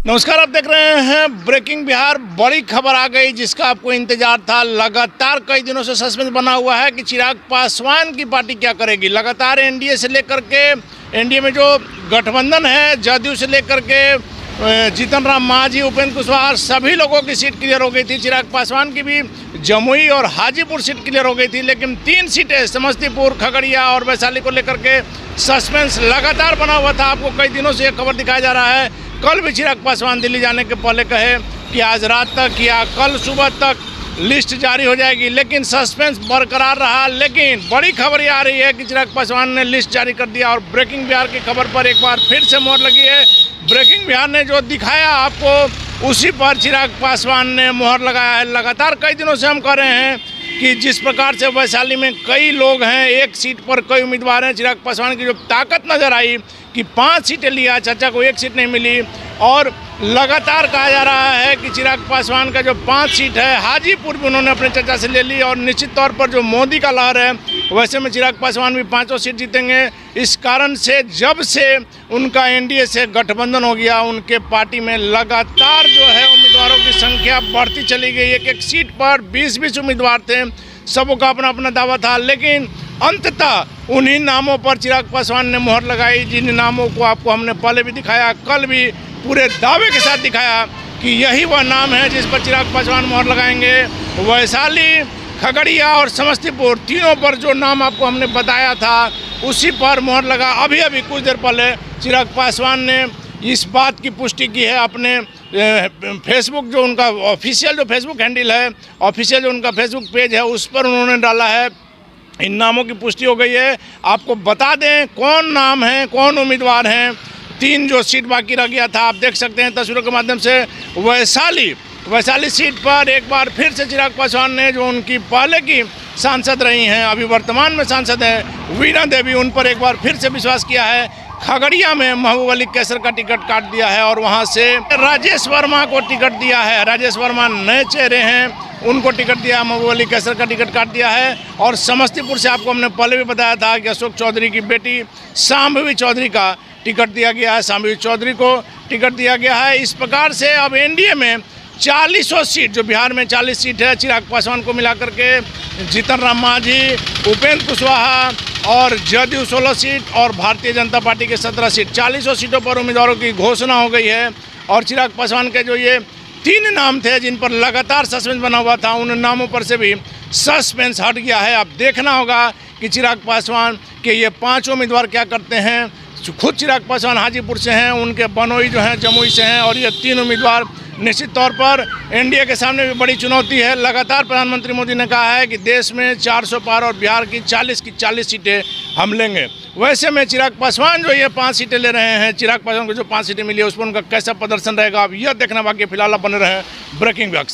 नमस्कार, आप देख रहे हैं ब्रेकिंग बिहार। बड़ी खबर आ गई जिसका आपको इंतजार था। लगातार कई दिनों से सस्पेंस बना हुआ है कि चिराग पासवान की पार्टी क्या करेगी। लगातार एनडीए से लेकर के एनडीए में जो गठबंधन है, जदयू से लेकर के जीतन राम मांझी, उपेंद्र कुशवाहा, सभी लोगों की सीट क्लियर हो गई थी। चिराग पासवान की भी जमुई और हाजीपुर सीट क्लियर हो गई थी, लेकिन 3 सीटें समस्तीपुर, खगड़िया और वैशाली को लेकर के सस्पेंस लगातार बना हुआ था। आपको कई दिनों से ये खबर दिखाया जा रहा है। कल भी चिराग पासवान दिल्ली जाने के पहले कहे कि आज रात तक या कल सुबह तक लिस्ट जारी हो जाएगी, लेकिन सस्पेंस बरकरार रहा। लेकिन बड़ी खबर ये आ रही है कि चिराग पासवान ने लिस्ट जारी कर दिया और ब्रेकिंग बिहार की खबर पर एक बार फिर से मोहर लगी है। ब्रेकिंग बिहार ने जो दिखाया आपको, उसी पर चिराग पासवान ने मोहर लगाया है। लगातार कई दिनों से हम कह रहे हैं कि जिस प्रकार से वैशाली में कई लोग हैं, एक सीट पर कई उम्मीदवार हैं, चिराग पासवान की जो ताकत नजर आई कि 5 सीटें लिया, चाचा को 1 सीट नहीं मिली। और लगातार कहा जा रहा है कि चिराग पासवान का जो 5 सीट है, हाजीपुर भी उन्होंने अपने चाचा से ले ली। और निश्चित तौर पर जो मोदी का लहर है, वैसे में चिराग पासवान भी 5 सीट जीतेंगे। इस कारण से जब से उनका एनडीए से गठबंधन हो गया, उनके पार्टी में लगातार जो है उम्मीदवारों की संख्या बढ़ती चली गई। एक सीट पर 20-20 उम्मीदवार थे, सबका अपना अपना दावा था, लेकिन अंततः उन्हीं नामों पर चिराग पासवान ने मोहर लगाई, जिन नामों को आपको हमने पहले भी दिखाया, कल भी पूरे दावे के साथ दिखाया कि यही वह नाम है जिस पर चिराग पासवान मोहर लगाएंगे। वैशाली, खगड़िया और समस्तीपुर, तीनों पर जो नाम आपको हमने बताया था, उसी पर मोहर लगा। अभी कुछ देर पहले चिराग पासवान ने इस बात की पुष्टि की है अपने फेसबुक, जो उनका ऑफिशियल जो फेसबुक हैंडल है, ऑफिशियल जो उनका फेसबुक पेज है, उस पर उन्होंने डाला है। इन नामों की पुष्टि हो गई है। आपको बता दें कौन नाम है, कौन उम्मीदवार हैं। 3 जो सीट बाकी रह गया था, आप देख सकते हैं तस्वीरों के माध्यम से। वैशाली सीट पर एक बार फिर से चिराग पासवान ने, जो उनकी पहले की सांसद रही हैं, अभी वर्तमान में सांसद हैं, वीणा देवी, उन पर एक बार फिर से विश्वास किया है। खगड़िया में महबूब अली कैसर का टिकट काट दिया है और वहां से राजेश वर्मा को टिकट दिया है। राजेश वर्मा नए चेहरे हैं, उनको टिकट दिया, महबूब अली कैसर का टिकट काट दिया है। और समस्तीपुर से आपको हमने पहले भी बताया था कि अशोक चौधरी की बेटी शांभवी चौधरी का टिकट दिया गया है, शांभवी चौधरी को टिकट दिया गया है। इस प्रकार से अब एनडीए में 40 सीट, जो बिहार में 40 सीट है, चिराग पासवान को मिलाकर के जीतन राम मांझी, उपेंद्र कुशवाहा और जदयू 16 सीट और भारतीय जनता पार्टी के 17 सीट, 40 सीटों पर उम्मीदवारों की घोषणा हो गई है। और चिराग पासवान के जो ये 3 नाम थे जिन पर लगातार सस्पेंस बना हुआ था, उन नामों पर से भी सस्पेंस हट गया है। अब देखना होगा कि चिराग पासवान के ये 5 उम्मीदवार क्या करते हैं। खुद चिराग पासवान हाजीपुर से हैं, उनके बनोई जो हैं जमुई से हैं, और ये 3 उम्मीदवार निश्चित तौर पर एनडीए के सामने भी बड़ी चुनौती है। लगातार प्रधानमंत्री मोदी ने कहा है कि देश में 400 पार और बिहार की 40 सीटें हम लेंगे। वैसे में चिराग पासवान जो ये 5 सीटें ले रहे हैं, चिराग पासवान को जो 5 सीटें मिली है, उस पर उनका कैसा प्रदर्शन रहेगा, अब यह देखना बाकी। फिलहाल बने रहे ब्रेकिंग बिहार।